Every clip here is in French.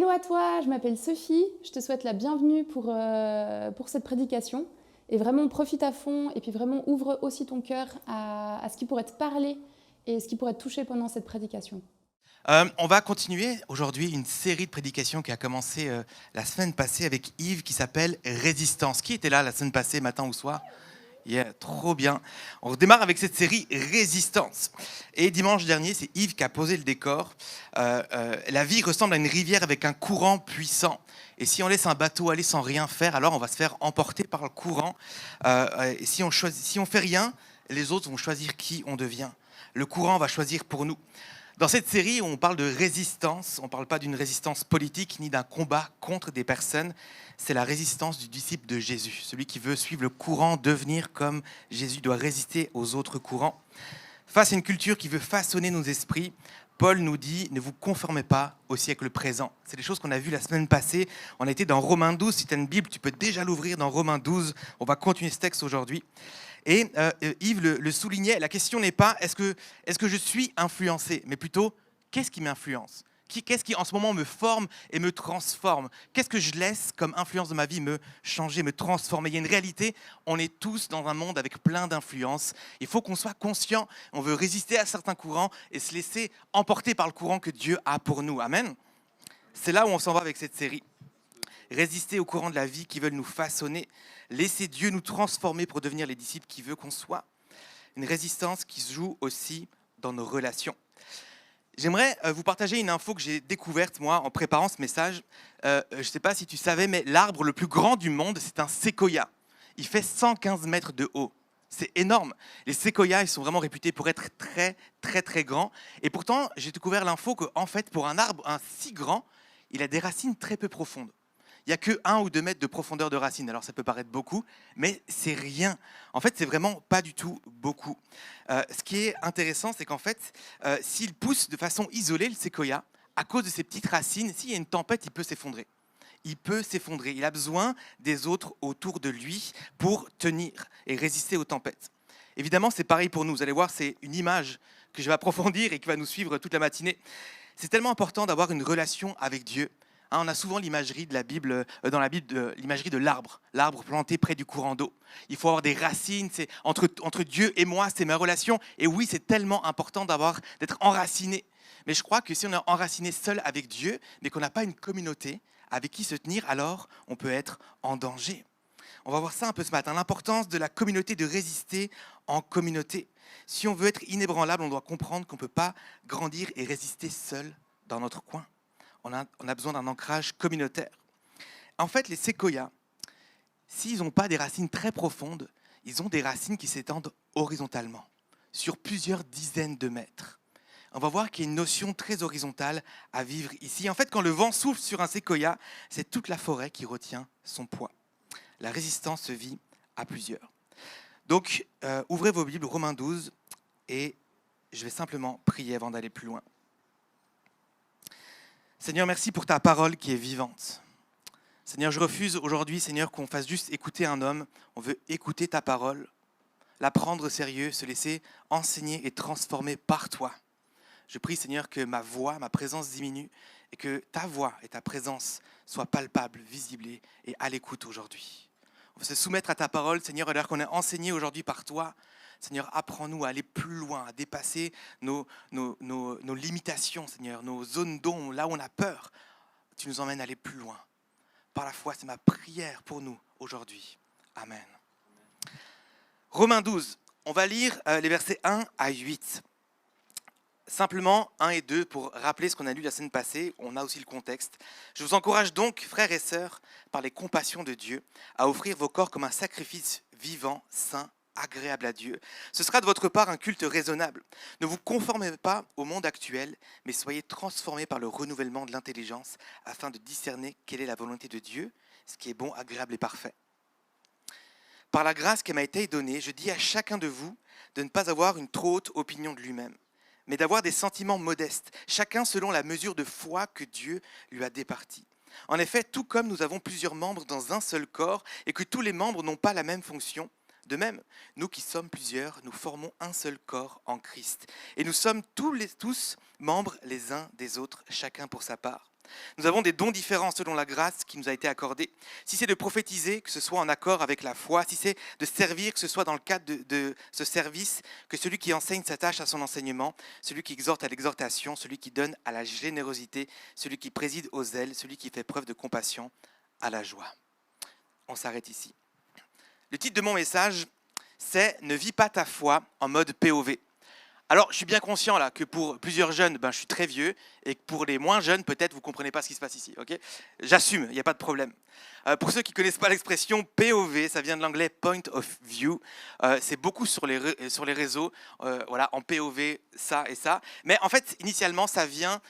Hello à toi, je m'appelle Sophie, je te souhaite la bienvenue pour cette prédication. Et vraiment profite à fond et puis vraiment ouvre aussi ton cœur à ce qui pourrait te parler et ce qui pourrait te toucher pendant cette prédication. On va continuer aujourd'hui une série de prédications qui a commencé la semaine passée avec Yves qui s'appelle Résistance. Qui était là la semaine passée, matin ou soir? Yeah, trop bien. On redémarre avec cette série Résistance. Et dimanche dernier, c'est Yves qui a posé le décor. La vie ressemble à une rivière avec un courant puissant. Et si on laisse un bateau aller sans rien faire, alors on va se faire emporter par le courant. Et si on fait rien, les autres vont choisir qui on devient. Le courant va choisir pour nous. Dans cette série, on parle de résistance. On ne parle pas d'une résistance politique ni d'un combat contre des personnes. C'est la résistance du disciple de Jésus. Celui qui veut suivre le courant, devenir comme Jésus, doit résister aux autres courants. Face à une culture qui veut façonner nos esprits, Paul nous dit « Ne vous conformez pas au siècle présent ». C'est des choses qu'on a vues la semaine passée. On a été dans Romains 12. Si tu as une Bible, tu peux déjà l'ouvrir dans Romains 12. On va continuer ce texte aujourd'hui. Et Yves le soulignait, la question n'est pas est-ce que je suis influencé, mais plutôt qu'est-ce qui m'influence ? Qu'est-ce qui en ce moment me forme et me transforme ? Qu'est-ce que je laisse comme influence de ma vie me changer, me transformer ? Il y a une réalité, on est tous dans un monde avec plein d'influences. Il faut qu'on soit conscient, on veut résister à certains courants et se laisser emporter par le courant que Dieu a pour nous. Amen. C'est là où on s'en va avec cette série. Résister aux courants de la vie qui veulent nous façonner, laisser Dieu nous transformer pour devenir les disciples qu'il veut qu'on soit. Une résistance qui se joue aussi dans nos relations. J'aimerais vous partager une info que j'ai découverte, moi, en préparant ce message. Je ne sais pas si tu savais, mais l'arbre le plus grand du monde, c'est un séquoia. Il fait 115 mètres de haut. C'est énorme. Les séquoias, ils sont vraiment réputés pour être très, très, très grands. Et pourtant, j'ai découvert l'info qu'en fait, pour un arbre si grand, il a des racines très peu profondes. Il n'y a que 1 ou 2 mètres de profondeur de racines. Alors ça peut paraître beaucoup, mais c'est rien. En fait, c'est vraiment pas du tout beaucoup. Ce qui est intéressant, c'est qu'en fait, s'il pousse de façon isolée, le séquoia, à cause de ses petites racines, s'il y a une tempête, il peut s'effondrer. Il peut s'effondrer. Il a besoin des autres autour de lui pour tenir et résister aux tempêtes. Évidemment, c'est pareil pour nous. Vous allez voir, c'est une image que je vais approfondir et qui va nous suivre toute la matinée. C'est tellement important d'avoir une relation avec Dieu. On a souvent l'imagerie de la Bible, dans la Bible, l'imagerie de l'arbre planté près du courant d'eau. Il faut avoir des racines, c'est entre Dieu et moi, c'est ma relation. Et oui, c'est tellement important d'être enraciné. Mais je crois que si on est enraciné seul avec Dieu, mais qu'on n'a pas une communauté avec qui se tenir, alors on peut être en danger. On va voir ça un peu ce matin, l'importance de la communauté, de résister en communauté. Si on veut être inébranlable, on doit comprendre qu'on ne peut pas grandir et résister seul dans notre coin. On a besoin d'un ancrage communautaire. En fait, les séquoias, s'ils n'ont pas des racines très profondes, ils ont des racines qui s'étendent horizontalement, sur plusieurs dizaines de mètres. On va voir qu'il y a une notion très horizontale à vivre ici. En fait, quand le vent souffle sur un séquoia, c'est toute la forêt qui retient son poids. La résistance se vit à plusieurs. Donc, ouvrez vos Bibles, Romains 12, et je vais simplement prier avant d'aller plus loin. Seigneur, merci pour ta parole qui est vivante. Seigneur, je refuse aujourd'hui, Seigneur, qu'on fasse juste écouter un homme. On veut écouter ta parole, la prendre au sérieux, se laisser enseigner et transformer par toi. Je prie, Seigneur, que ma voix, ma présence diminue et que ta voix et ta présence soient palpables, visibles et à l'écoute aujourd'hui. On veut se soumettre à ta parole, Seigneur, alors qu'on est enseigné aujourd'hui par toi. Seigneur, apprends-nous à aller plus loin, à dépasser nos limitations, Seigneur, nos zones d'ombre, là où on a peur. Tu nous emmènes à aller plus loin. Par la foi, c'est ma prière pour nous aujourd'hui. Amen. Romains 12, on va lire les versets 1 à 8. Simplement 1 et 2 pour rappeler ce qu'on a lu la semaine passée. On a aussi le contexte. Je vous encourage donc, frères et sœurs, par les compassions de Dieu, à offrir vos corps comme un sacrifice vivant, saint, agréable à Dieu. Ce sera de votre part un culte raisonnable. Ne vous conformez pas au monde actuel, mais soyez transformés par le renouvellement de l'intelligence afin de discerner quelle est la volonté de Dieu, ce qui est bon, agréable et parfait. Par la grâce qui m'a été donnée, je dis à chacun de vous de ne pas avoir une trop haute opinion de lui-même, mais d'avoir des sentiments modestes, chacun selon la mesure de foi que Dieu lui a départie. En effet, tout comme nous avons plusieurs membres dans un seul corps et que tous les membres n'ont pas la même fonction, de même, nous qui sommes plusieurs, nous formons un seul corps en Christ. Et nous sommes tous membres les uns des autres, chacun pour sa part. Nous avons des dons différents selon la grâce qui nous a été accordée. Si c'est de prophétiser, que ce soit en accord avec la foi, si c'est de servir, que ce soit dans le cadre de ce service, que celui qui enseigne s'attache à son enseignement, celui qui exhorte à l'exhortation, celui qui donne à la générosité, celui qui préside au zèle, celui qui fait preuve de compassion, à la joie. On s'arrête ici. Le titre de mon message, c'est « Ne vis pas ta foi en mode POV ». Alors, je suis bien conscient là que pour plusieurs jeunes, je suis très vieux, et que pour les moins jeunes, peut-être vous ne comprenez pas ce qui se passe ici. Ok, j'assume, il n'y a pas de problème. Pour ceux qui ne connaissent pas l'expression POV, ça vient de l'anglais Point of View. C'est beaucoup sur les réseaux, voilà, en POV, ça et ça. Mais en fait, initialement, ça vient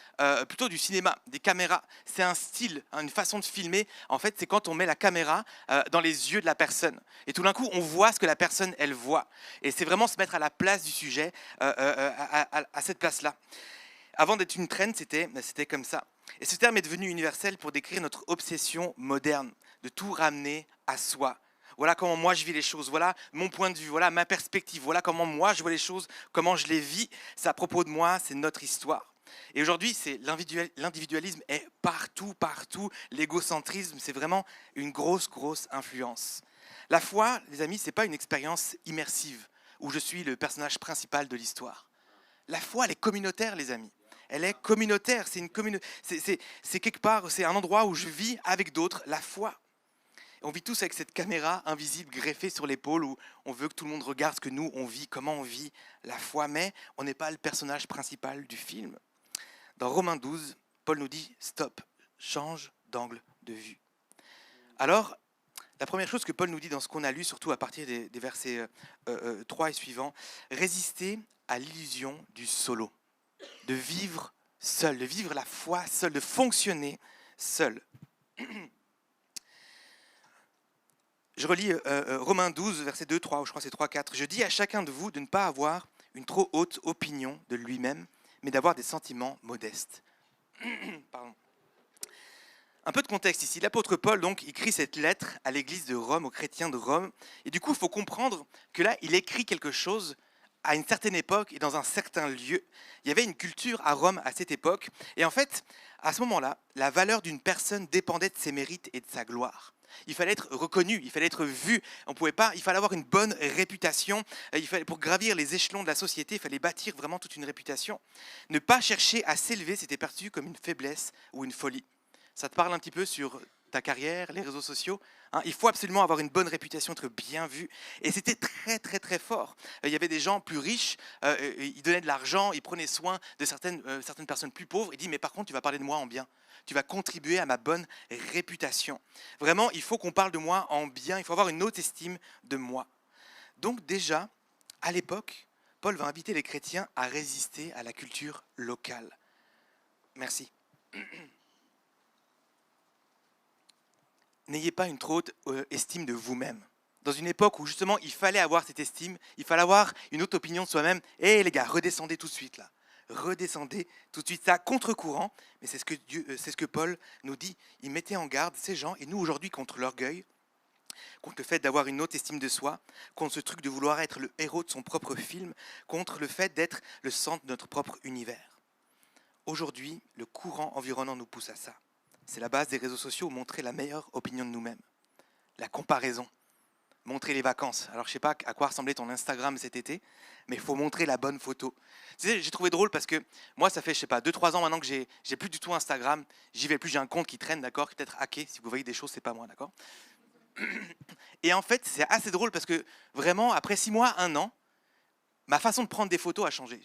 plutôt du cinéma, des caméras. C'est un style, une façon de filmer. En fait, c'est quand on met la caméra dans les yeux de la personne. Et tout d'un coup, on voit ce que la personne, elle voit. Et c'est vraiment se mettre à la place du sujet, à cette place-là. Avant d'être une trend, c'était comme ça. Et ce terme est devenu universel pour décrire notre obsession moderne, de tout ramener à soi. Voilà comment moi je vis les choses, voilà mon point de vue, voilà ma perspective, voilà comment moi je vois les choses, comment je les vis. C'est à propos de moi, c'est notre histoire. Et aujourd'hui, l'individualisme est partout, partout. L'égocentrisme, c'est vraiment une grosse influence. La foi, les amis, ce n'est pas une expérience immersive où je suis le personnage principal de l'histoire. La foi, elle est communautaire, les amis. Elle est communautaire, c'est quelque part, c'est un endroit où je vis avec d'autres la foi. On vit tous avec cette caméra invisible greffée sur l'épaule où on veut que tout le monde regarde ce que nous, on vit, comment on vit la foi, mais on n'est pas le personnage principal du film. Dans Romains 12, Paul nous dit « Stop, change d'angle de vue ». Alors, la première chose que Paul nous dit dans ce qu'on a lu, surtout à partir des versets 3 et suivants, résister à l'illusion du solo, de vivre seul, de vivre la foi seul, de fonctionner seul. Je relis Romains 12, versets 2, 3, ou je crois que c'est 3, 4. « Je dis à chacun de vous de ne pas avoir une trop haute opinion de lui-même, mais d'avoir des sentiments modestes. » Pardon. Un peu de contexte ici. L'apôtre Paul donc écrit cette lettre à l'église de Rome, aux chrétiens de Rome. Et du coup, il faut comprendre que là, il écrit quelque chose à une certaine époque et dans un certain lieu. Il y avait une culture à Rome à cette époque. Et en fait, à ce moment-là, la valeur d'une personne dépendait de ses mérites et de sa gloire. Il fallait être reconnu, il fallait être vu. On pouvait pas, il fallait avoir une bonne réputation. Pour gravir les échelons de la société, il fallait bâtir vraiment toute une réputation. Ne pas chercher à s'élever, c'était perçu comme une faiblesse ou une folie. Ça te parle un petit peu sur ta carrière, les réseaux sociaux, hein? Il faut absolument avoir une bonne réputation, être bien vu. Et c'était très fort. Il y avait des gens plus riches, ils donnaient de l'argent, ils prenaient soin de certaines personnes plus pauvres. Il dit, mais par contre, tu vas parler de moi en bien. Tu vas contribuer à ma bonne réputation. Vraiment, il faut qu'on parle de moi en bien. Il faut avoir une haute estime de moi. Donc déjà, à l'époque, Paul va inviter les chrétiens à résister à la culture locale. Merci. N'ayez pas une trop haute estime de vous-même. Dans une époque où justement il fallait avoir cette estime, il fallait avoir une haute opinion de soi-même. Et les gars, redescendez tout de suite là. Redescendez tout de suite. Ça, contre-courant, mais c'est ce que Paul nous dit. Il mettait en garde ces gens, et nous aujourd'hui, contre l'orgueil, contre le fait d'avoir une haute estime de soi, contre ce truc de vouloir être le héros de son propre film, contre le fait d'être le centre de notre propre univers. Aujourd'hui, le courant environnant nous pousse à ça. C'est la base des réseaux sociaux, montrer la meilleure opinion de nous-mêmes. La comparaison. Montrer les vacances. Alors, je ne sais pas à quoi ressemblait ton Instagram cet été, mais il faut montrer la bonne photo. Tu sais, j'ai trouvé drôle parce que moi, ça fait, 2-3 ans maintenant que j'ai plus du tout Instagram. J'y vais plus, j'ai un compte qui traîne, d'accord, qui peut être hacké. Si vous voyez des choses, c'est pas moi, d'accord. Et en fait, c'est assez drôle parce que vraiment, après 6 mois, 1 an, ma façon de prendre des photos a changé.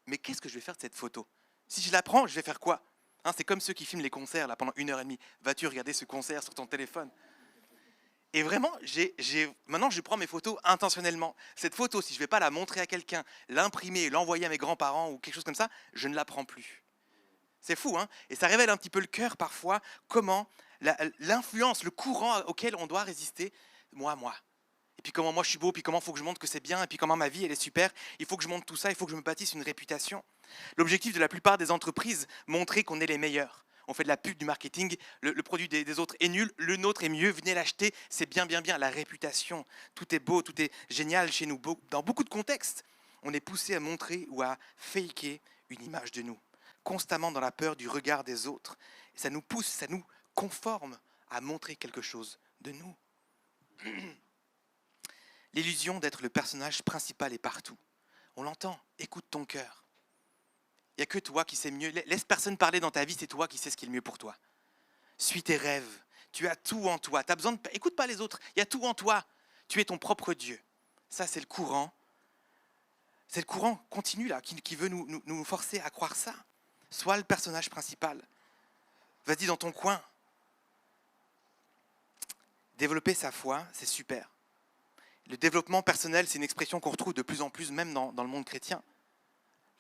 Mais qu'est-ce que je vais faire de cette photo? Si je la prends, je vais faire quoi? Hein, c'est comme ceux qui filment les concerts là, pendant 1h30. Vas-tu regarder ce concert sur ton téléphone? Et vraiment, maintenant, je prends mes photos intentionnellement. Cette photo, si je ne vais pas la montrer à quelqu'un, l'imprimer, l'envoyer à mes grands-parents ou quelque chose comme ça, je ne la prends plus. C'est fou, hein? Et ça révèle un petit peu le cœur parfois, comment l'influence, le courant auquel on doit résister, moi. Et puis comment moi je suis beau, puis comment il faut que je montre que c'est bien, et puis comment ma vie elle est super, il faut que je montre tout ça, il faut que je me bâtisse une réputation. L'objectif de la plupart des entreprises, montrer qu'on est les meilleurs. On fait de la pub, du marketing, le produit des autres est nul, le nôtre est mieux, venez l'acheter, c'est bien, la réputation. Tout est beau, tout est génial chez nous. Dans beaucoup de contextes, on est poussé à montrer ou à faker une image de nous. constamment dans la peur du regard des autres. Et ça nous pousse, ça nous conforme à montrer quelque chose de nous. L'illusion d'être le personnage principal est partout. On l'entend, écoute ton cœur. Il n'y a que toi qui sais mieux. Laisse personne parler dans ta vie, c'est toi qui sais ce qui est le mieux pour toi. Suis tes rêves. Tu as tout en toi. Écoute pas les autres, il y a tout en toi. Tu es ton propre Dieu. Ça, c'est le courant. C'est le courant continu là, qui veut nous forcer à croire ça. Sois le personnage principal. Vas-y dans ton coin. Développer sa foi, c'est super. Le développement personnel, c'est une expression qu'on retrouve de plus en plus, même dans le monde chrétien.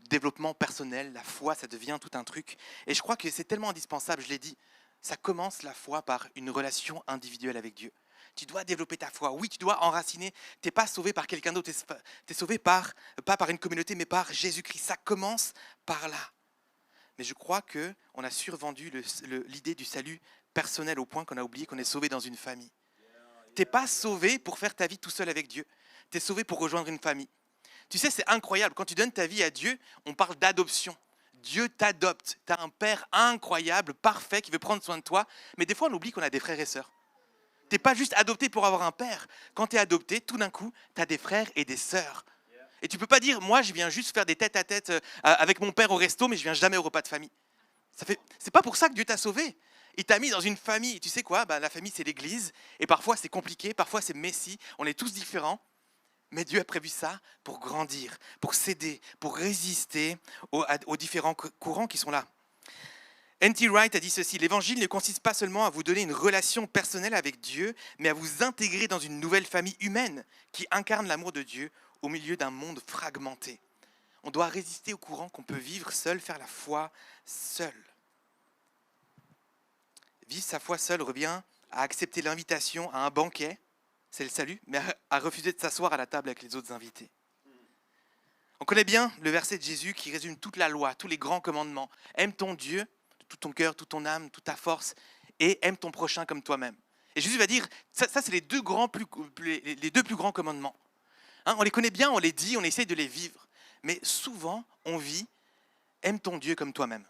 Le développement personnel, la foi, ça devient tout un truc. Et je crois que c'est tellement indispensable, je l'ai dit, ça commence la foi par une relation individuelle avec Dieu. Tu dois développer ta foi. Oui, tu dois enraciner. Tu n'es pas sauvé par quelqu'un d'autre. Tu es sauvé pas par une communauté, mais par Jésus-Christ. Ça commence par là. Mais je crois qu'on a survendu l'idée du salut personnel au point qu'on a oublié qu'on est sauvé dans une famille. Tu n'es pas sauvé pour faire ta vie tout seul avec Dieu. Tu es sauvé pour rejoindre une famille. Tu sais, c'est incroyable. Quand tu donnes ta vie à Dieu, on parle d'adoption. Dieu t'adopte. Tu as un père incroyable, parfait, qui veut prendre soin de toi. Mais des fois, on oublie qu'on a des frères et sœurs. Tu n'es pas juste adopté pour avoir un père. Quand tu es adopté, tout d'un coup, tu as des frères et des sœurs. Et tu ne peux pas dire, moi, je viens juste faire des tête-à-tête avec mon père au resto, mais je ne viens jamais au repas de famille. C'est pas pour ça que Dieu t'a sauvé. Il t'a mis dans une famille. Et tu sais quoi ? La famille, c'est l'église. Et parfois, c'est compliqué. Parfois, c'est messy. On est tous différents. Mais Dieu a prévu ça pour grandir, pour s'aider, pour résister aux différents courants qui sont là. N.T. Wright a dit ceci, l'évangile ne consiste pas seulement à vous donner une relation personnelle avec Dieu, mais à vous intégrer dans une nouvelle famille humaine qui incarne l'amour de Dieu au milieu d'un monde fragmenté. On doit résister au courant qu'on peut vivre seul, faire la foi seul. Vivre sa foi seul revient à accepter l'invitation à un banquet, c'est le salut, mais à refuser de s'asseoir à la table avec les autres invités. On connaît bien le verset de Jésus qui résume toute la loi, tous les grands commandements. Aime ton Dieu tout ton cœur, toute ton âme, toute ta force, et aime ton prochain comme toi-même. Et Jésus va dire, ça c'est les deux plus grands commandements. On les connaît bien, on les dit, on essaye de les vivre. Mais souvent, on vit, aime ton Dieu comme toi-même.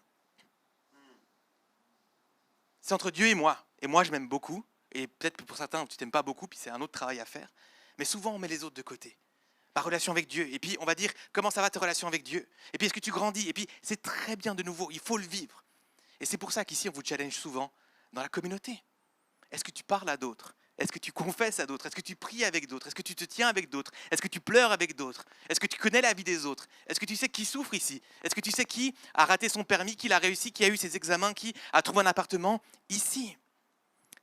C'est entre Dieu et moi je m'aime beaucoup, et peut-être que pour certains, tu t'aimes pas beaucoup, puis c'est un autre travail à faire. Mais souvent, on met les autres de côté. Ma relation avec Dieu, et puis on va dire, comment ça va ta relation avec Dieu ? Et puis est-ce que tu grandis ? Et puis c'est très bien de nouveau, il faut le vivre. Et c'est pour ça qu'ici, on vous challenge souvent dans la communauté. Est-ce que tu parles à d'autres ? Est-ce que tu confesses à d'autres ? Est-ce que tu pries avec d'autres ? Est-ce que tu te tiens avec d'autres ? Est-ce que tu pleures avec d'autres ? Est-ce que tu connais la vie des autres ? Est-ce que tu sais qui souffre ici ? Est-ce que tu sais qui a raté son permis, qui l'a réussi, qui a eu ses examens, qui a trouvé un appartement ici ?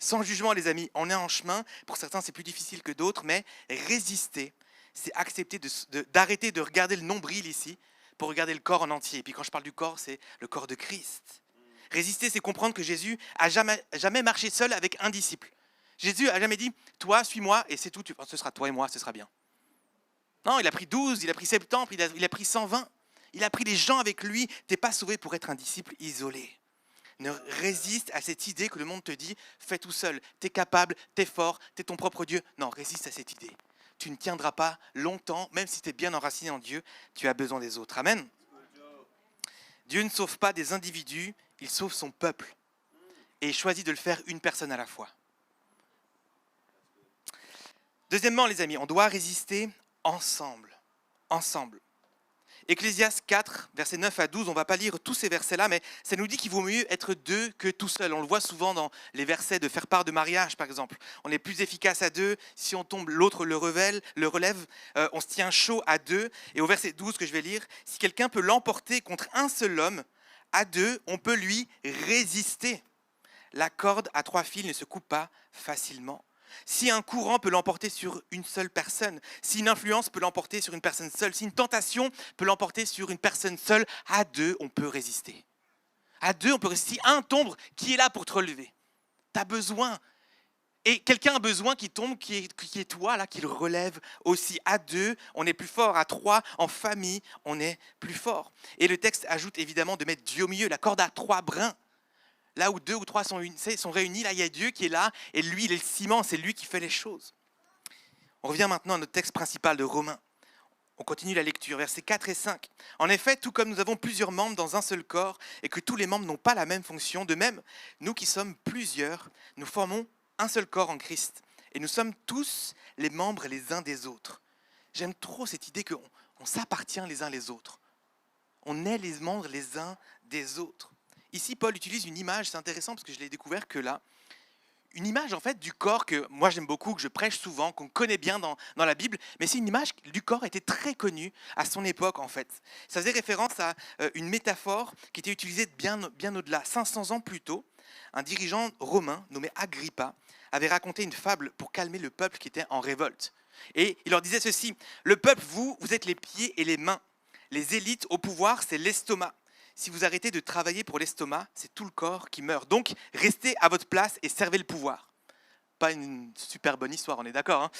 Sans jugement, les amis, on est en chemin. Pour certains, c'est plus difficile que d'autres, mais résister, c'est accepter d'arrêter de regarder le nombril ici pour regarder le corps en entier. Et puis quand je parle du corps, c'est le corps de Christ. Résister, c'est comprendre que Jésus n'a jamais marché seul avec un disciple. Jésus n'a jamais dit, toi, suis-moi, et c'est tout, ce sera toi et moi, ce sera bien. Non, il a pris 12, il a pris 70, il a pris 120. Il a pris les gens avec lui. Tu n'es pas sauvé pour être un disciple isolé. Ne résiste à cette idée que le monde te dit, fais tout seul, tu es capable, tu es fort, tu es ton propre Dieu. Non, résiste à cette idée. Tu ne tiendras pas longtemps, même si tu es bien enraciné en Dieu, tu as besoin des autres. Amen. Dieu ne sauve pas des individus, il sauve son peuple. Et il choisit de le faire une personne à la fois. Deuxièmement, les amis, on doit résister ensemble. Ensemble. Ecclésiaste 4, versets 9 à 12, on ne va pas lire tous ces versets-là, mais ça nous dit qu'il vaut mieux être deux que tout seul. On le voit souvent dans les versets de faire part de mariage, par exemple. On est plus efficace à deux. Si on tombe, l'autre le relève. On se tient chaud à deux. Et au verset 12 que je vais lire, si quelqu'un peut l'emporter contre un seul homme, à deux, on peut lui résister. La corde à 3 fils ne se coupe pas facilement. Si un courant peut l'emporter sur une seule personne, si une influence peut l'emporter sur une personne seule, si une tentation peut l'emporter sur une personne seule, à deux, on peut résister. À deux, on peut résister. Un tombe, qui est là pour te relever ? Tu as besoin. Et quelqu'un a besoin qui tombe, qui est toi, là, qui le relève aussi. À deux, on est plus fort. À trois, en famille, on est plus fort. Et le texte ajoute évidemment de mettre Dieu au milieu, la corde à 3 brins. Là où 2 ou 3 sont réunis, là il y a Dieu qui est là, et lui il est le ciment, c'est lui qui fait les choses. On revient maintenant à notre texte principal de Romains. On continue la lecture, versets 4 et 5. En effet, tout comme nous avons plusieurs membres dans un seul corps et que tous les membres n'ont pas la même fonction, de même, nous qui sommes plusieurs, nous formons un seul corps en Christ. Et nous sommes tous les membres les uns des autres. J'aime trop cette idée qu'on s'appartient les uns les autres. On est les membres les uns des autres. Ici, Paul utilise une image, c'est intéressant parce que je l'ai découvert que là. Une image en fait du corps que moi j'aime beaucoup, que je prêche souvent, qu'on connaît bien dans la Bible, mais c'est une image du corps qui était très connue à son époque en fait. Ça faisait référence à une métaphore qui était utilisée bien au-delà. 500 ans plus tôt, un dirigeant romain nommé Agrippa avait raconté une fable pour calmer le peuple qui était en révolte. Et il leur disait ceci: le peuple, vous êtes les pieds et les mains. Les élites au pouvoir, c'est l'estomac. Si vous arrêtez de travailler pour l'estomac, c'est tout le corps qui meurt. Donc, restez à votre place et servez le pouvoir. Pas une super bonne histoire, on est d'accord, hein,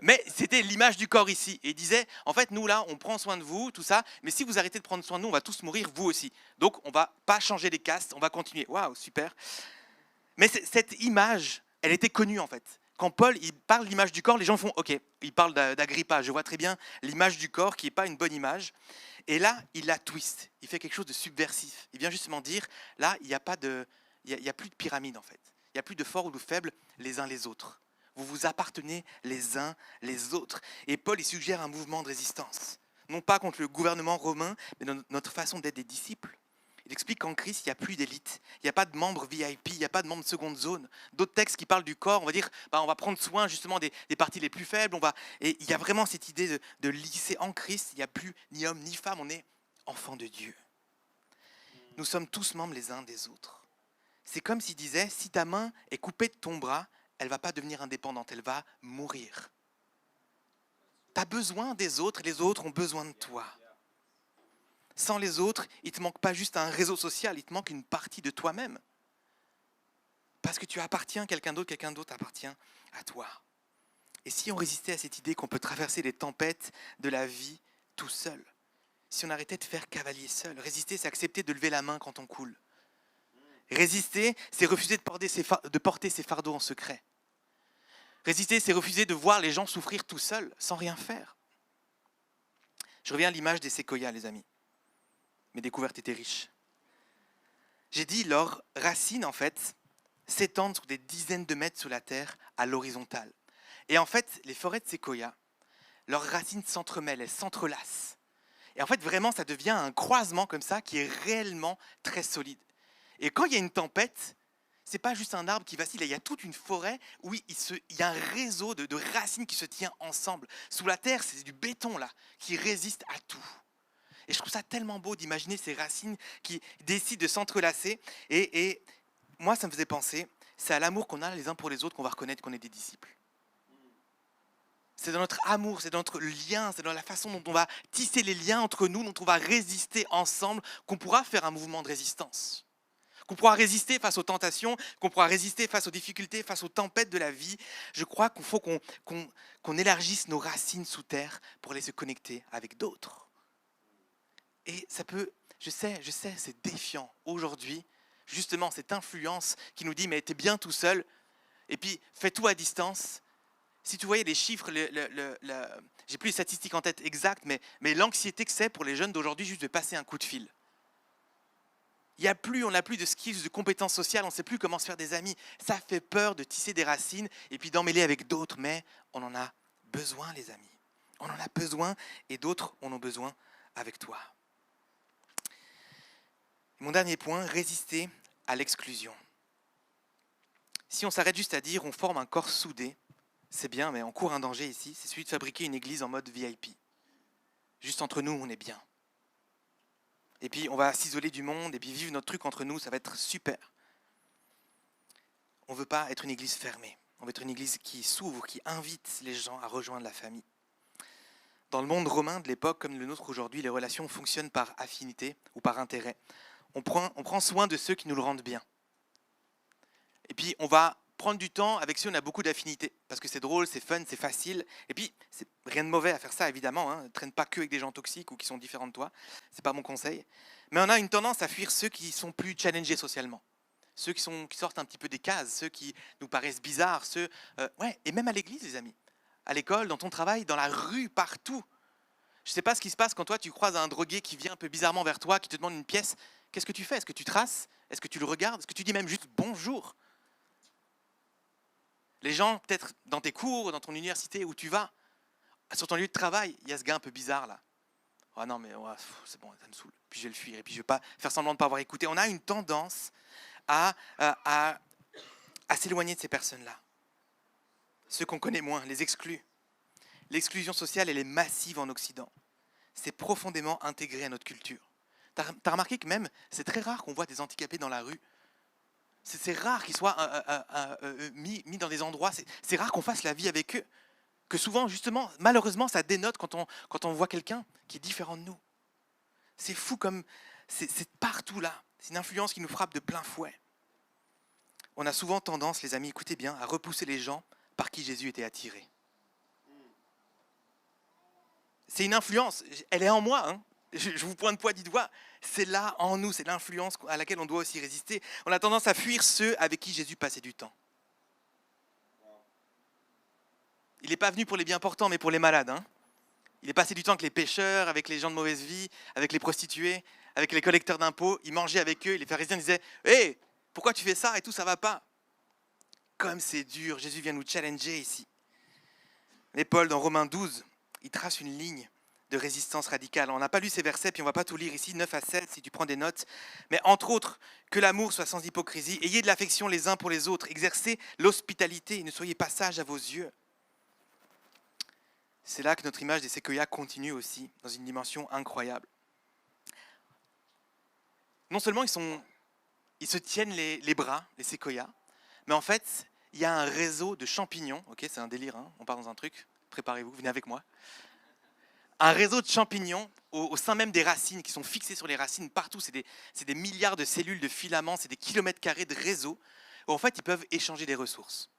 mais c'était l'image du corps ici. Et il disait, en fait, nous là, on prend soin de vous, tout ça, mais si vous arrêtez de prendre soin de nous, on va tous mourir, vous aussi. Donc, on ne va pas changer les castes, on va continuer. Waouh, super. Mais cette image, elle était connue en fait. Quand Paul il parle de l'image du corps, les gens font « Ok ». Il parle d'Agrippa, je vois très bien l'image du corps qui n'est pas une bonne image. Et là, il la twist, il fait quelque chose de subversif. Il vient justement dire, là, il n'y a plus de pyramide en fait. Il n'y a plus de forts ou de faibles les uns les autres. Vous vous appartenez les uns les autres. Et Paul, il suggère un mouvement de résistance. Non pas contre le gouvernement romain, mais notre façon d'être des disciples. Il explique qu'en Christ, il n'y a plus d'élite. Il n'y a pas de membres VIP, il n'y a pas de membres de seconde zone. D'autres textes qui parlent du corps, on va dire, on va prendre soin justement des parties les plus faibles. Et il y a vraiment cette idée de lisser en Christ. Il n'y a plus ni homme ni femme, on est enfants de Dieu. Nous sommes tous membres les uns des autres. C'est comme s'il disait, si ta main est coupée de ton bras, elle ne va pas devenir indépendante, elle va mourir. Tu as besoin des autres et les autres ont besoin de toi. Sans les autres, il ne te manque pas juste un réseau social, il te manque une partie de toi-même. Parce que tu appartiens à quelqu'un d'autre appartient à toi. Et si on résistait à cette idée qu'on peut traverser les tempêtes de la vie tout seul, si on arrêtait de faire cavalier seul, résister, c'est accepter de lever la main quand on coule. Résister, c'est refuser de porter ses fardeaux en secret. Résister, c'est refuser de voir les gens souffrir tout seuls, sans rien faire. Je reviens à l'image des séquoias, les amis. Mes découvertes étaient riches. J'ai dit, leurs racines, en fait, s'étendent sur des dizaines de mètres sous la terre à l'horizontale. Et en fait, les forêts de séquoia, leurs racines s'entremêlent, elles s'entrelacent. Et en fait, vraiment, ça devient un croisement comme ça qui est réellement très solide. Et quand il y a une tempête, c'est pas juste un arbre qui vacille, il y a toute une forêt où il y a un réseau de racines qui se tient ensemble. Sous la terre, c'est du béton là, qui résiste à tout. Et je trouve ça tellement beau d'imaginer ces racines qui décident de s'entrelacer. Et moi, ça me faisait penser, c'est à l'amour qu'on a les uns pour les autres qu'on va reconnaître qu'on est des disciples. C'est dans notre amour, c'est dans notre lien, c'est dans la façon dont on va tisser les liens entre nous, dont on va résister ensemble, qu'on pourra faire un mouvement de résistance. Qu'on pourra résister face aux tentations, qu'on pourra résister face aux difficultés, face aux tempêtes de la vie. Je crois qu'il faut qu'on élargisse nos racines sous terre pour aller se connecter avec d'autres. Et ça peut, je sais, c'est défiant aujourd'hui, justement cette influence qui nous dit mais t'es bien tout seul, et puis fais tout à distance. Si tu voyais les chiffres, j'ai plus les statistiques en tête exactes, mais l'anxiété que c'est pour les jeunes d'aujourd'hui juste de passer un coup de fil. On n'a plus de skills, de compétences sociales, on ne sait plus comment se faire des amis. Ça fait peur de tisser des racines et puis d'emmêler avec d'autres, mais on en a besoin les amis. On en a besoin et d'autres en ont besoin avec toi. Mon dernier point, résister à l'exclusion. Si on s'arrête juste à dire on forme un corps soudé, c'est bien, mais on court un danger ici, c'est celui de fabriquer une église en mode VIP. Juste entre nous, on est bien. Et puis on va s'isoler du monde et puis vivre notre truc entre nous, ça va être super. On ne veut pas être une église fermée, on veut être une église qui s'ouvre, qui invite les gens à rejoindre la famille. Dans le monde romain de l'époque, comme le nôtre aujourd'hui, les relations fonctionnent par affinité ou par intérêt. On prend soin de ceux qui nous le rendent bien. Et puis, on va prendre du temps avec ceux où on a beaucoup d'affinités, parce que c'est drôle, c'est fun, c'est facile. Et puis, c'est rien de mauvais à faire ça, évidemment. Ne traîne pas que avec des gens toxiques ou qui sont différents de toi. Ce n'est pas mon conseil. Mais on a une tendance à fuir ceux qui sont plus challengés socialement. Ceux qui sortent un petit peu des cases, ceux qui nous paraissent bizarres. Et même à l'église, les amis. À l'école, dans ton travail, dans la rue, partout. Je ne sais pas ce qui se passe quand toi, tu croises un drogué qui vient un peu bizarrement vers toi, qui te demande une pièce. Qu'est-ce que tu fais? Est-ce que tu traces? Est-ce que tu le regardes? Est-ce que tu dis même juste bonjour? Les gens, peut-être dans tes cours, dans ton université, où tu vas, sur ton lieu de travail, il y a ce gars un peu bizarre là. Ah non, mais ouais, c'est bon, ça me saoule. Puis je vais le fuir et puis je ne vais pas faire semblant de ne pas avoir écouté. On a une tendance à s'éloigner de ces personnes-là. Ceux qu'on connaît moins, les exclus. L'exclusion sociale, elle est massive en Occident. C'est profondément intégré à notre culture. T'as remarqué que même, c'est très rare qu'on voit des handicapés dans la rue. C'est rare qu'ils soient mis dans des endroits, c'est rare qu'on fasse la vie avec eux. Que souvent, justement, malheureusement, ça dénote quand on voit quelqu'un qui est différent de nous. C'est fou comme, c'est partout là. C'est une influence qui nous frappe de plein fouet. On a souvent tendance, les amis, écoutez bien, à repousser les gens par qui Jésus était attiré. C'est une influence, elle est en moi, hein. Je vous pointe pas du doigt, c'est là en nous, c'est l'influence à laquelle on doit aussi résister. On a tendance à fuir ceux avec qui Jésus passait du temps. Il n'est pas venu pour les bien portants, mais pour les malades. Hein. Il est passé du temps avec les pécheurs, avec les gens de mauvaise vie, avec les prostituées, avec les collecteurs d'impôts. Il mangeait avec eux, les pharisiens disaient « Hé, pourquoi tu fais ça et tout, ça va pas ?» Comme c'est dur, Jésus vient nous challenger ici. Et Paul, dans Romains 12, il trace une ligne de résistance radicale. On n'a pas lu ces versets, puis on ne va pas tout lire ici, 9 à 16, si tu prends des notes. Mais entre autres, que l'amour soit sans hypocrisie, ayez de l'affection les uns pour les autres, exercez l'hospitalité, ne soyez pas sages à vos yeux. C'est là que notre image des séquoias continue aussi, dans une dimension incroyable. Non seulement ils se tiennent les bras, les séquoias, mais en fait, il y a un réseau de champignons, ok, c'est un délire, hein, on part dans un truc, préparez-vous, venez avec moi. Un réseau de champignons au sein même des racines, qui sont fixés sur les racines partout, c'est des milliards de cellules, de filaments, c'est des kilomètres carrés de réseaux, où en fait, ils peuvent échanger des ressources.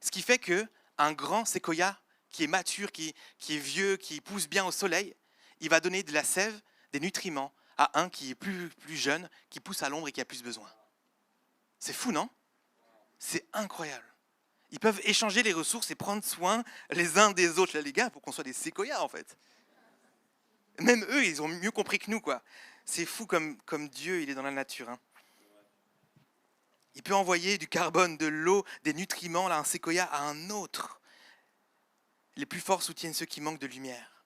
Ce qui fait qu'un grand séquoia qui est mature, qui est vieux, qui pousse bien au soleil, il va donner de la sève, des nutriments à un qui est plus jeune, qui pousse à l'ombre et qui a plus besoin. C'est fou, non? C'est incroyable. Ils peuvent échanger les ressources et prendre soin les uns des autres. Là, les gars, il faut qu'on soit des séquoias, en fait. Même eux, ils ont mieux compris que nous, quoi. C'est fou comme Dieu, il est dans la nature. Hein. Il peut envoyer du carbone, de l'eau, des nutriments, là, un séquoia à un autre. Les plus forts soutiennent ceux qui manquent de lumière.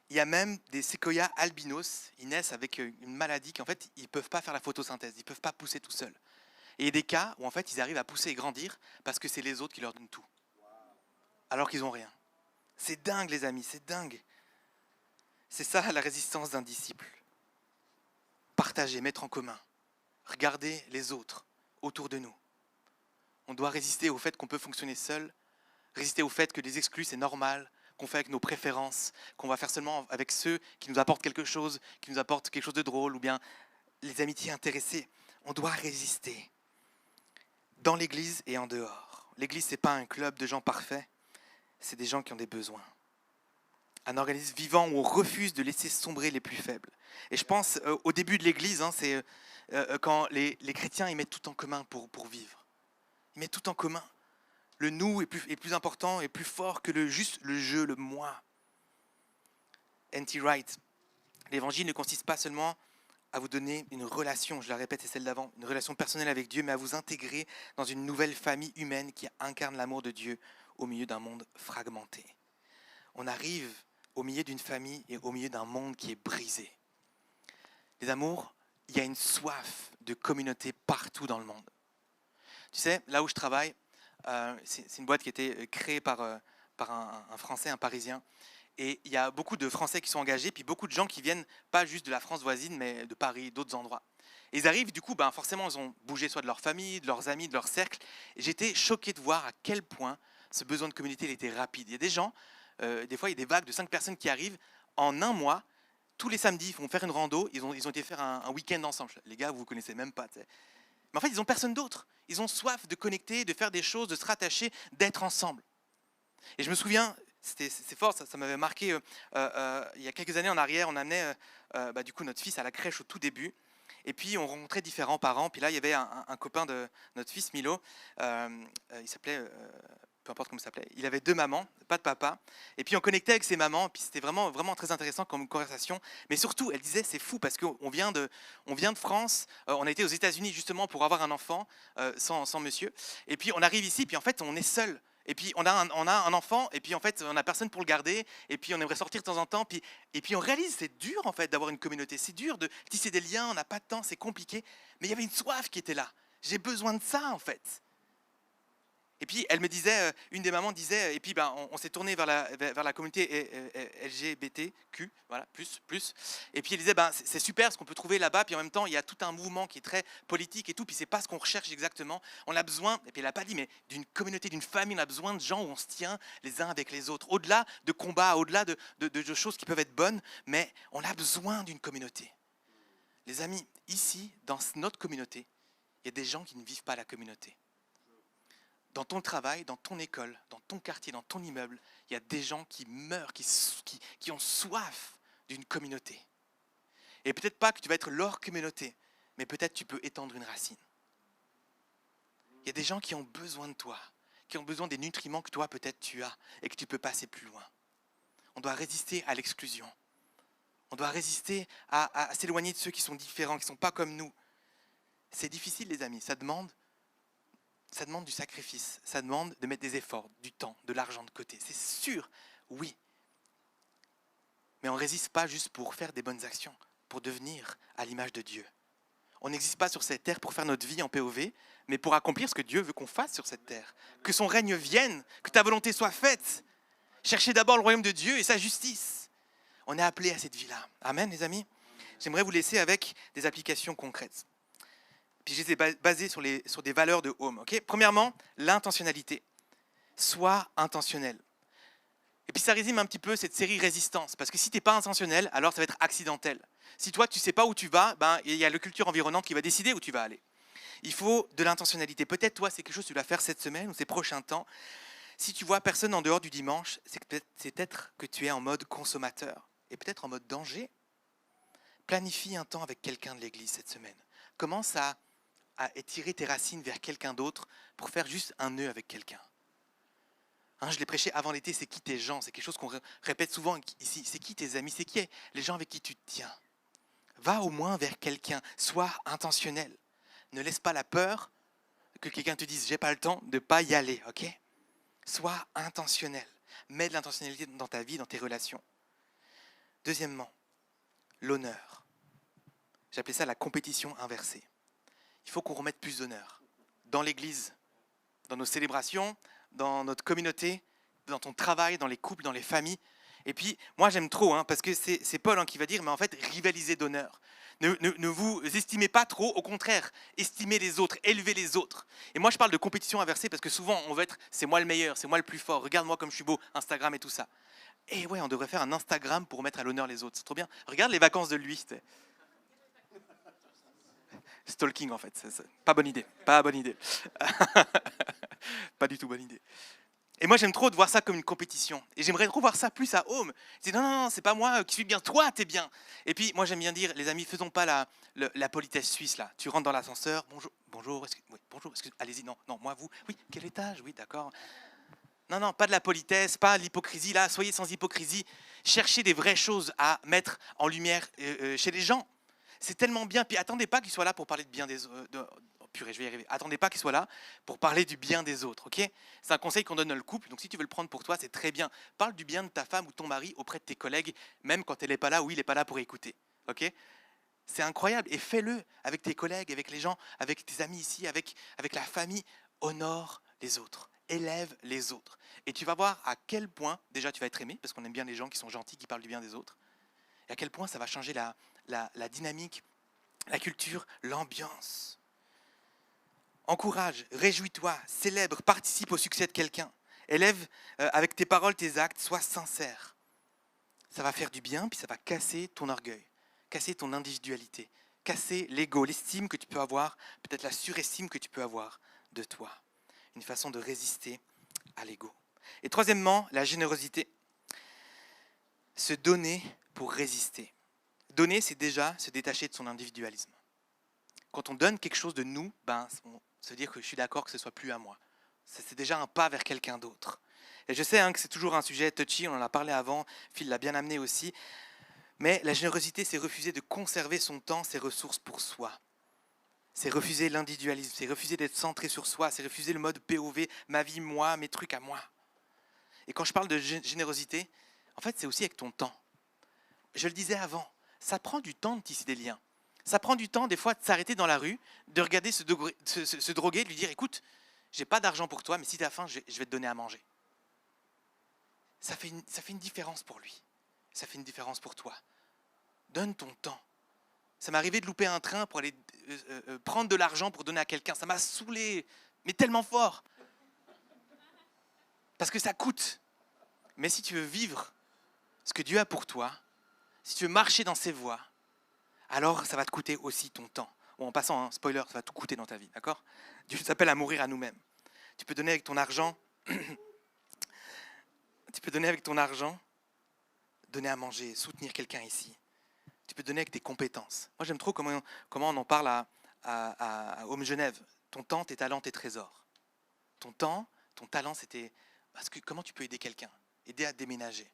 Il y a même des séquoias albinos, ils naissent avec une maladie qu'en fait, ils ne peuvent pas faire la photosynthèse, ils ne peuvent pas pousser tout seuls. Et il y a des cas où en fait, ils arrivent à pousser et grandir parce que c'est les autres qui leur donnent tout. Alors qu'ils n'ont rien. C'est dingue, les amis, c'est dingue. C'est ça la résistance d'un disciple. Partager, mettre en commun. Regarder les autres autour de nous. On doit résister au fait qu'on peut fonctionner seul, résister au fait que les exclus, c'est normal, qu'on fait avec nos préférences, qu'on va faire seulement avec ceux qui nous apportent quelque chose de drôle, ou bien les amitiés intéressées. On doit résister. Dans l'église et en dehors. L'église, ce n'est pas un club de gens parfaits, c'est des gens qui ont des besoins. Un organisme vivant où on refuse de laisser sombrer les plus faibles. Et je pense au début de l'église, hein, c'est quand les chrétiens ils mettent tout en commun pour vivre. Ils mettent tout en commun. Le nous est plus important et plus fort que juste le je, le moi. N.T. Wright, l'évangile ne consiste pas seulement à vous donner une relation, je la répète, c'est celle d'avant, une relation personnelle avec Dieu, mais à vous intégrer dans une nouvelle famille humaine qui incarne l'amour de Dieu au milieu d'un monde fragmenté. On arrive au milieu d'une famille et au milieu d'un monde qui est brisé. Les amours, il y a une soif de communauté partout dans le monde. Tu sais, là où je travaille, c'est une boîte qui a été créée par un Français, un Parisien. Et il y a beaucoup de Français qui sont engagés, puis beaucoup de gens qui viennent, pas juste de la France voisine, mais de Paris, d'autres endroits. Et ils arrivent, du coup, forcément, ils ont bougé soit de leur famille, de leurs amis, de leur cercle. Et j'étais choqué de voir à quel point ce besoin de communauté il était rapide. Il y a des gens, des fois, il y a des vagues de 5 personnes qui arrivent en un mois. Tous les samedis, ils vont faire une rando. Ils ont été faire un week-end ensemble. Les gars, vous ne connaissez même pas. T'sais. Mais en fait, ils n'ont personne d'autre. Ils ont soif de connecter, de faire des choses, de se rattacher, d'être ensemble. Et je me souviens, c'est fort, ça m'avait marqué. Il y a quelques années en arrière, on amenait du coup notre fils à la crèche au tout début. Et puis on rencontrait différents parents. Puis là, il y avait un copain de notre fils, Milo. Il s'appelait peu importe comment il s'appelait, il avait 2 mamans, pas de papa. Et puis on connectait avec ses mamans, puis c'était vraiment, vraiment très intéressant comme conversation. Mais surtout, elle disait, c'est fou parce on vient de France, on a été aux États-Unis justement pour avoir un enfant sans monsieur. Et puis on arrive ici, puis en fait on est seul. Et puis on a un enfant, et puis en fait on n'a personne pour le garder, et puis on aimerait sortir de temps en temps, et puis on réalise c'est dur en fait d'avoir une communauté, c'est dur de tisser des liens, on n'a pas de temps, c'est compliqué, mais il y avait une soif qui était là. J'ai besoin de ça en fait. Et puis elle me disait, une des mamans disait, et puis ben, on s'est tourné vers la communauté LGBTQ, voilà, plus. Et puis elle disait, ben, c'est super ce qu'on peut trouver là-bas, puis en même temps il y a tout un mouvement qui est très politique et tout, puis c'est pas ce qu'on recherche exactement. On a besoin, et puis elle n'a pas dit, mais d'une communauté, d'une famille, on a besoin de gens où on se tient les uns avec les autres, au-delà de combats, au-delà de choses qui peuvent être bonnes, mais on a besoin d'une communauté. Les amis, ici, dans notre communauté, il y a des gens qui ne vivent pas la communauté. Dans ton travail, dans ton école, dans ton quartier, dans ton immeuble, il y a des gens qui meurent, qui ont soif d'une communauté. Et peut-être pas que tu vas être leur communauté, mais peut-être tu peux étendre une racine. Il y a des gens qui ont besoin de toi, qui ont besoin des nutriments que toi peut-être tu as et que tu peux passer plus loin. On doit résister à l'exclusion. On doit résister à s'éloigner de ceux qui sont différents, qui ne sont pas comme nous. C'est difficile les amis, ça demande du sacrifice, ça demande de mettre des efforts, du temps, de l'argent de côté. C'est sûr, oui. Mais on ne résiste pas juste pour faire des bonnes actions, pour devenir à l'image de Dieu. On n'existe pas sur cette terre pour faire notre vie en POV, mais pour accomplir ce que Dieu veut qu'on fasse sur cette terre. Que son règne vienne, que ta volonté soit faite. Cherchez d'abord le royaume de Dieu et sa justice. On est appelé à cette vie-là. Amen, les amis. J'aimerais vous laisser avec des applications concrètes. Puis je les ai basées sur des valeurs de Home. Okay. Premièrement, l'intentionnalité. Sois intentionnel. Et puis ça résume un petit peu cette série Résistance. Parce que si tu n'es pas intentionnel, alors ça va être accidentel. Si toi, tu ne sais pas où tu vas, ben, il y a la culture environnante qui va décider où tu vas aller. Il faut de l'intentionnalité. Peut-être toi, c'est quelque chose que tu dois faire cette semaine ou ces prochains temps. Si tu vois personne en dehors du dimanche, c'est peut-être que tu es en mode consommateur et peut-être en mode danger. Planifie un temps avec quelqu'un de l'église cette semaine. Commence à étirer tes racines vers quelqu'un d'autre pour faire juste un nœud avec quelqu'un. Hein, je l'ai prêché avant l'été, c'est qui tes gens? C'est quelque chose qu'on répète souvent ici. C'est qui tes amis? C'est qui les gens avec qui tu te tiens? Va au moins vers quelqu'un. Sois intentionnel. Ne laisse pas la peur que quelqu'un te dise « j'ai pas le temps » de ne pas y aller. Ok? Sois intentionnel. Mets de l'intentionnalité dans ta vie, dans tes relations. Deuxièmement, l'honneur. J'appelais ça la compétition inversée. Il faut qu'on remette plus d'honneur dans l'église, dans nos célébrations, dans notre communauté, dans ton travail, dans les couples, dans les familles. Et puis, moi j'aime trop, parce que c'est Paul qui va dire, mais en fait, rivalisez d'honneur. Ne vous estimez pas trop, au contraire, estimez les autres, élevez les autres. Et moi je parle de compétition inversée parce que souvent on veut être, c'est moi le meilleur, c'est moi le plus fort, regarde-moi comme je suis beau, Instagram et tout ça. Et ouais, on devrait faire un Instagram pour mettre à l'honneur les autres, c'est trop bien. Regarde les vacances de lui, stalking en fait, pas bonne idée, pas bonne idée. Pas du tout bonne idée. Et moi j'aime trop de voir ça comme une compétition. Et j'aimerais trop voir ça plus à Home. C'est non, c'est pas moi qui suis bien, toi t'es bien. Et puis moi j'aime bien dire, les amis, faisons pas la politesse suisse là. Tu rentres dans l'ascenseur, bonjour, allez-y, non, moi vous, oui, quel étage, oui, d'accord. Non, pas de la politesse, pas de l'hypocrisie là, soyez sans hypocrisie. Cherchez des vraies choses à mettre en lumière chez les gens. C'est tellement bien. Puis attendez pas qu'ils soient là pour parler de bien des autres. Purée, je vais y arriver. Attendez pas qu'ils soient là pour parler du bien des autres, ok? C'est un conseil qu'on donne dans le couple, donc si tu veux le prendre pour toi, c'est très bien. Parle du bien de ta femme ou ton mari auprès de tes collègues, même quand elle n'est pas là ou il n'est pas là pour écouter, ok? C'est incroyable, et fais-le avec tes collègues, avec les gens, avec tes amis ici, avec la famille. Honore les autres, élève les autres. Et tu vas voir à quel point, déjà tu vas être aimé, parce qu'on aime bien les gens qui sont gentils, qui parlent du bien des autres, et à quel point ça va changer la dynamique, la culture, l'ambiance. Encourage, réjouis-toi, célèbre, participe au succès de quelqu'un. Élève avec tes paroles, tes actes, sois sincère. Ça va faire du bien, puis ça va casser ton orgueil, casser ton individualité, casser l'ego, l'estime que tu peux avoir, peut-être la surestime que tu peux avoir de toi. Une façon de résister à l'ego. Et troisièmement, la générosité. Se donner pour résister. Donner, c'est déjà se détacher de son individualisme. Quand on donne quelque chose de nous, ça veut dire que je suis d'accord que ce ne soit plus à moi. C'est déjà un pas vers quelqu'un d'autre. Et je sais que c'est toujours un sujet touchy, on en a parlé avant, Phil l'a bien amené aussi, mais la générosité, c'est refuser de conserver son temps, ses ressources pour soi. C'est refuser l'individualisme, c'est refuser d'être centré sur soi, c'est refuser le mode POV, ma vie, moi, mes trucs à moi. Et quand je parle de générosité, en fait, c'est aussi avec ton temps. Je le disais avant, ça prend du temps de tisser des liens. Ça prend du temps, des fois, de s'arrêter dans la rue, de regarder se droguer, de lui dire, écoute, j'ai pas d'argent pour toi, mais si tu as faim, je vais te donner à manger. Ça fait une différence pour lui. Ça fait une différence pour toi. Donne ton temps. Ça m'est arrivé de louper un train pour aller prendre de l'argent pour donner à quelqu'un. Ça m'a saoulé, mais tellement fort. Parce que ça coûte. Mais si tu veux vivre ce que Dieu a pour toi, si tu veux marcher dans ses voies, alors ça va te coûter aussi ton temps. Bon, en passant, spoiler, ça va tout coûter dans ta vie, d'accord? Dieu t'appelle à mourir à nous-mêmes. Tu peux donner avec ton argent, donner à manger, soutenir quelqu'un ici. Tu peux donner avec tes compétences. Moi, j'aime trop comment on en parle à Home Genève. Ton temps, tes talents, tes trésors. Ton temps, ton talent, c'était... Parce que comment tu peux aider quelqu'un? Aider à déménager.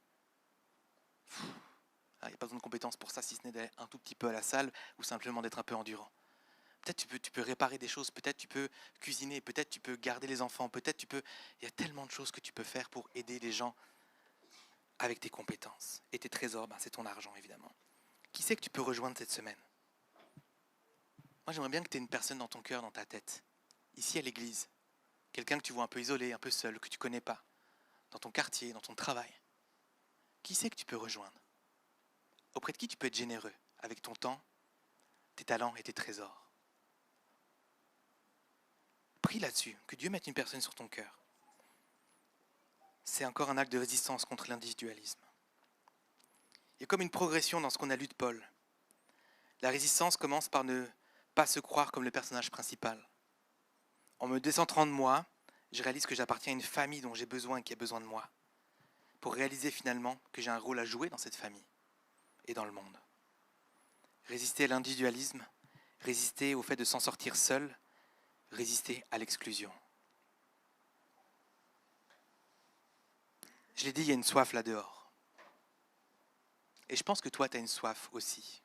Il n'y a pas besoin de compétences pour ça, si ce n'est d'aller un tout petit peu à la salle ou simplement d'être un peu endurant. Peut-être tu peux réparer des choses, peut-être tu peux cuisiner, peut-être tu peux garder les enfants, peut-être tu peux... Il y a tellement de choses que tu peux faire pour aider les gens avec tes compétences. Et tes trésors, c'est ton argent, évidemment. Qui c'est que tu peux rejoindre cette semaine? Moi, j'aimerais bien que tu aies une personne dans ton cœur, dans ta tête, ici à l'église. Quelqu'un que tu vois un peu isolé, un peu seul, que tu ne connais pas, dans ton quartier, dans ton travail. Qui c'est que tu peux rejoindre? Auprès de qui tu peux être généreux avec ton temps, tes talents et tes trésors? Prie là-dessus, que Dieu mette une personne sur ton cœur. C'est encore un acte de résistance contre l'individualisme. Il y a comme une progression dans ce qu'on a lu de Paul. La résistance commence par ne pas se croire comme le personnage principal. En me décentrant de moi, je réalise que j'appartiens à une famille dont j'ai besoin et qui a besoin de moi, pour réaliser finalement que j'ai un rôle à jouer dans cette famille et dans le monde. Résister à l'individualisme, résister au fait de s'en sortir seul, résister à l'exclusion. Je l'ai dit, il y a une soif là dehors. Et je pense que toi, tu as une soif aussi.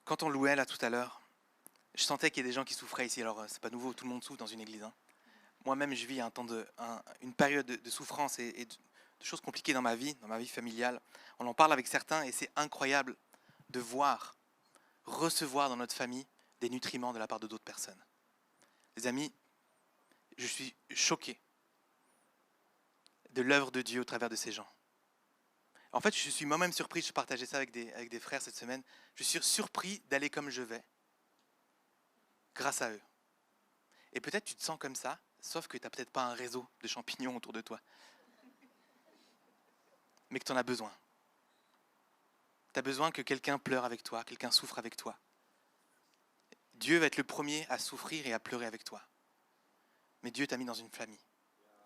Quand on louait là tout à l'heure, je sentais qu'il y a des gens qui souffraient ici. Alors, c'est pas nouveau, tout le monde souffre dans une église. Moi-même, je vis une période de souffrance et de choses compliquées dans ma vie familiale. On en parle avec certains et c'est incroyable de recevoir dans notre famille des nutriments de la part de d'autres personnes. Les amis, je suis choqué de l'œuvre de Dieu au travers de ces gens. En fait, je suis moi-même surpris, je partageais ça avec des frères cette semaine, je suis surpris d'aller comme je vais, grâce à eux. Et peut-être tu te sens comme ça, sauf que tu n'as peut-être pas un réseau de champignons autour de toi. Mais que tu en as besoin. Tu as besoin que quelqu'un pleure avec toi, quelqu'un souffre avec toi. Dieu va être le premier à souffrir et à pleurer avec toi. Mais Dieu t'a mis dans une famille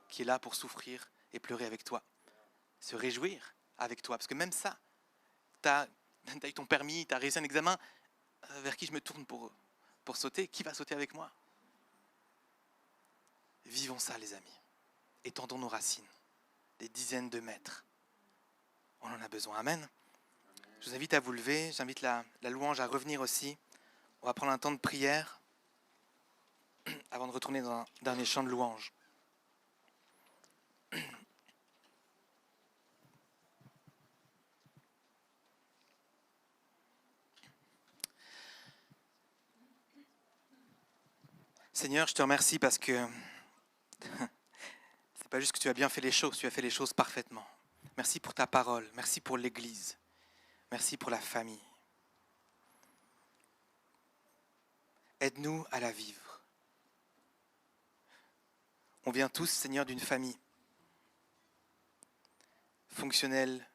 qui est là pour souffrir et pleurer avec toi. Se réjouir avec toi. Parce que même ça, tu as eu ton permis, tu as réussi un examen, vers qui je me tourne pour sauter? Qui va sauter avec moi? Vivons ça, les amis. Étendons nos racines. Des dizaines de mètres. On en a besoin. Amen. Je vous invite à vous lever. J'invite la louange à revenir aussi. On va prendre un temps de prière avant de retourner dans un dernier chant de louange. Seigneur, je te remercie parce que c'est pas juste que tu as bien fait les choses, tu as fait les choses parfaitement. Merci pour ta parole, merci pour l'Église, merci pour la famille. Aide-nous à la vivre. On vient tous, Seigneur, d'une famille fonctionnelle,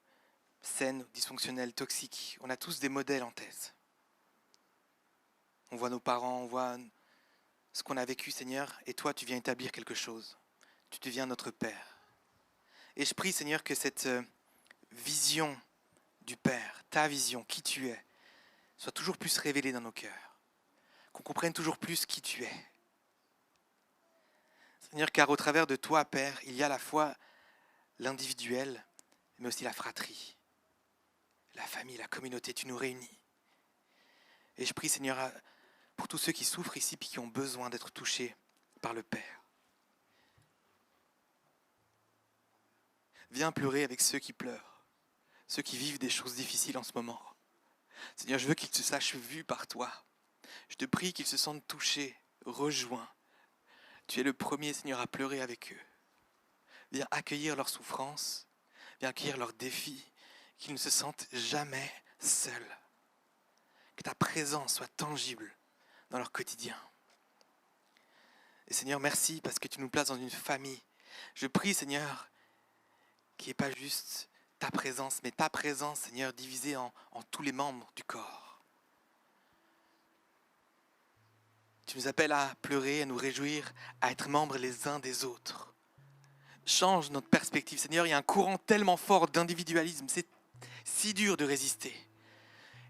saine, dysfonctionnelle, toxique. On a tous des modèles en tête. On voit nos parents, on voit ce qu'on a vécu, Seigneur, et toi, tu viens établir quelque chose. Tu deviens notre Père. Et je prie, Seigneur, que cette vision du Père, ta vision, qui tu es, soit toujours plus révélé dans nos cœurs, qu'on comprenne toujours plus qui tu es. Seigneur, car au travers de toi, Père, il y a à la fois l'individuel, mais aussi la fratrie, la famille, la communauté, tu nous réunis. Et je prie, Seigneur, pour tous ceux qui souffrent ici et qui ont besoin d'être touchés par le Père. Viens pleurer avec ceux qui pleurent, ceux qui vivent des choses difficiles en ce moment. Seigneur, je veux qu'ils se sachent vus par toi. Je te prie qu'ils se sentent touchés, rejoints. Tu es le premier, Seigneur, à pleurer avec eux. Viens accueillir leurs souffrances, viens accueillir leurs défis, qu'ils ne se sentent jamais seuls. Que ta présence soit tangible dans leur quotidien. Et Seigneur, merci parce que tu nous places dans une famille. Je prie, Seigneur, qu'il n'y ait pas juste ta présence, mais ta présence, Seigneur, divisée en tous les membres du corps. Tu nous appelles à pleurer, à nous réjouir, à être membres les uns des autres. Change notre perspective. Seigneur, il y a un courant tellement fort d'individualisme. C'est si dur de résister.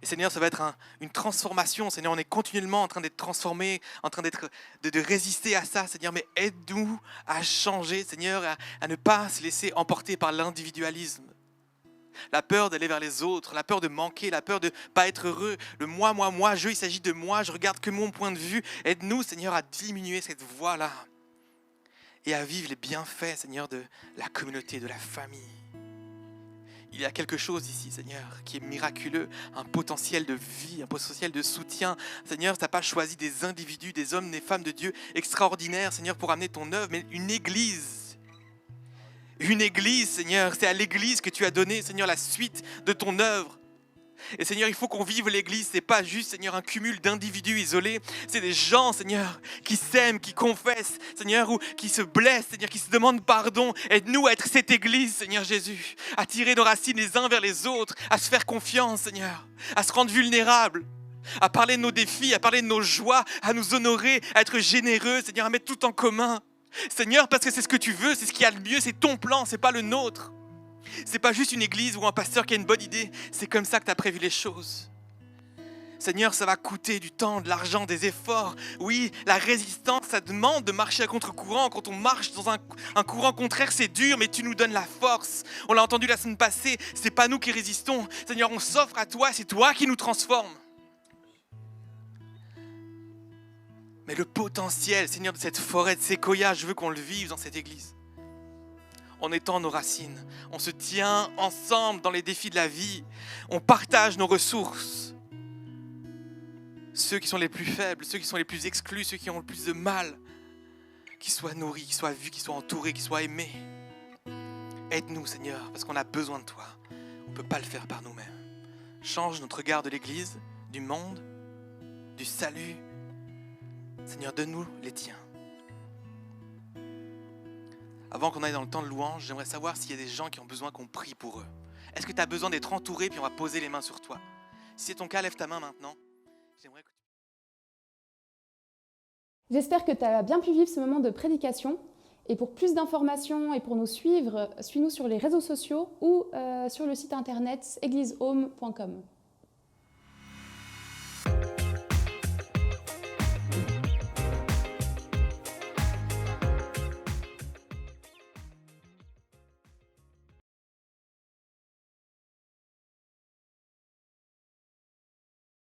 Et Seigneur, ça va être une transformation. Seigneur, on est continuellement en train d'être transformés, en train de résister à ça. Seigneur, mais aide-nous à changer, Seigneur, à ne pas se laisser emporter par l'individualisme. La peur d'aller vers les autres, la peur de manquer, la peur de ne pas être heureux. Le moi, il s'agit de moi, je regarde que mon point de vue. Aide-nous, Seigneur, à diminuer cette voie-là et à vivre les bienfaits, Seigneur, de la communauté, de la famille. Il y a quelque chose ici, Seigneur, qui est miraculeux, un potentiel de vie, un potentiel de soutien. Seigneur, tu n'as pas choisi des individus, des hommes, des femmes de Dieu extraordinaires, Seigneur, pour amener ton œuvre, mais une église. Une église, Seigneur, c'est à l'église que tu as donné, Seigneur, la suite de ton œuvre. Et Seigneur, il faut qu'on vive l'église, ce n'est pas juste, Seigneur, un cumul d'individus isolés. C'est des gens, Seigneur, qui s'aiment, qui confessent, Seigneur, ou qui se blessent, Seigneur, qui se demandent pardon. Aide-nous à être cette église, Seigneur Jésus, à tirer nos racines les uns vers les autres, à se faire confiance, Seigneur, à se rendre vulnérables, à parler de nos défis, à parler de nos joies, à nous honorer, à être généreux, Seigneur, à mettre tout en commun. Seigneur, parce que c'est ce que tu veux, c'est ce qu'il y a de mieux, c'est ton plan, c'est pas le nôtre. C'est pas juste une église ou un pasteur qui a une bonne idée. C'est comme ça que tu as prévu les choses. Seigneur, ça va coûter du temps, de l'argent, des efforts. Oui, la résistance, ça demande de marcher à contre-courant. Quand on marche dans un courant contraire, c'est dur, mais tu nous donnes la force. On l'a entendu la semaine passée, c'est pas nous qui résistons. Seigneur, on s'offre à toi, c'est toi qui nous transformes. Mais le potentiel, Seigneur, de cette forêt de séquoia, je veux qu'on le vive dans cette église. On étend nos racines, on se tient ensemble dans les défis de la vie, on partage nos ressources. Ceux qui sont les plus faibles, ceux qui sont les plus exclus, ceux qui ont le plus de mal, qu'ils soient nourris, qu'ils soient vus, qu'ils soient entourés, qu'ils soient aimés. Aide-nous, Seigneur, parce qu'on a besoin de toi. On ne peut pas le faire par nous-mêmes. Change notre regard de l'Église, du monde, du salut. Seigneur, donne-nous les tiens. Avant qu'on aille dans le temps de louange, j'aimerais savoir s'il y a des gens qui ont besoin qu'on prie pour eux. Est-ce que tu as besoin d'être entouré, puis on va poser les mains sur toi? Si c'est ton cas, lève ta main maintenant. J'aimerais que tu... J'espère que tu as bien pu vivre ce moment de prédication. Et pour plus d'informations et pour nous suivre, suis-nous sur les réseaux sociaux ou sur le site internet eglisehome.com.